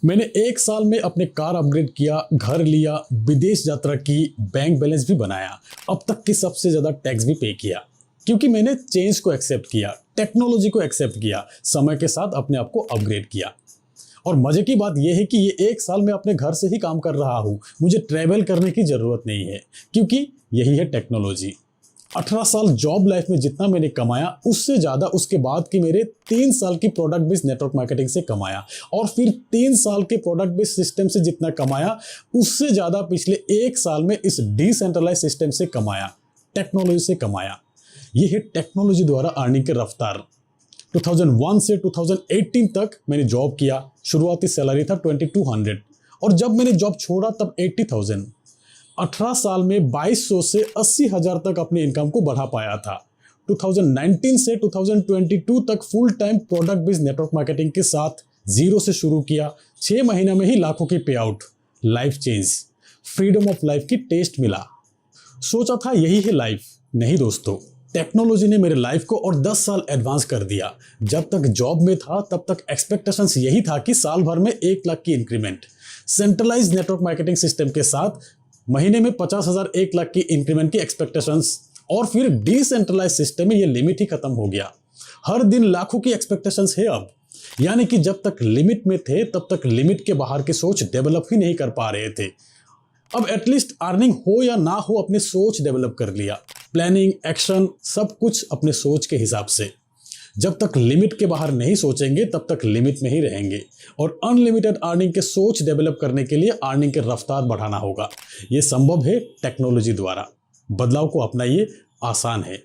मैंने एक साल में अपने कार अपग्रेड किया, घर लिया, विदेश यात्रा की, बैंक बैलेंस भी बनाया, अब तक की सबसे ज़्यादा टैक्स भी पे किया, क्योंकि मैंने चेंज को एक्सेप्ट किया, टेक्नोलॉजी को एक्सेप्ट किया, समय के साथ अपने आप को अपग्रेड किया। और मजे की बात यह है कि ये एक साल में अपने घर से ही काम कर रहा हूँ, मुझे ट्रैवल करने की ज़रूरत नहीं है, क्योंकि यही है टेक्नोलॉजी। 18 साल जॉब लाइफ में जितना मैंने कमाया उससे ज़्यादा उसके बाद की मेरे 3 साल की प्रोडक्ट बेस्ड नेटवर्क मार्केटिंग से कमाया, और फिर 3 साल के प्रोडक्ट बेस्ड सिस्टम से जितना कमाया उससे ज़्यादा पिछले 1 साल में इस डिसेंट्रलाइज सिस्टम से कमाया, टेक्नोलॉजी से कमाया। ये है टेक्नोलॉजी द्वारा अर्निंग की रफ्तार। 2001 से 2018 तक मैंने जॉब किया, शुरुआती सैलरी था 2200, और जब मैंने जॉब छोड़ा तब 80,000। 18 साल में 2200 से 80,000 तक अपने इनकम को बढ़ा पाया था। 2019 से 2022 तक full time product based network marketing के साथ जीरो से शुरू किया। 6 महीने में ही लाखों की पे out, life change, freedom of life की टेस्ट मिला। सोचा था यही है लाइफ, नहीं दोस्तों, टेक्नोलॉजी ने मेरे लाइफ को और 10 साल एडवांस कर दिया। जब तक जॉब में था तब तक एक्सपेक्टेशंस यही था कि साल भर में 1 लाख की increment, centralise network marketing system के साथ महीने में 50,000 1 लाख की इंक्रीमेंट की एक्सपेक्टेशंस, और फिर डिसेंट्रलाइज सिस्टम में ये लिमिट ही खत्म हो गया। हर दिन लाखों की एक्सपेक्टेशंस है अब, यानी कि जब तक लिमिट में थे तब तक लिमिट के बाहर की सोच डेवलप ही नहीं कर पा रहे थे। अब एटलीस्ट अर्निंग हो या ना हो अपने सोच डेवलप कर लिया, प्लानिंग, एक्शन, सब कुछ अपने सोच के हिसाब से। जब तक लिमिट के बाहर नहीं सोचेंगे तब तक लिमिट में ही रहेंगे, और अनलिमिटेड अर्निंग के सोच डेवलप करने के लिए अर्निंग की रफ्तार बढ़ाना होगा। ये संभव है टेक्नोलॉजी द्वारा। बदलाव को अपनाइए, आसान है।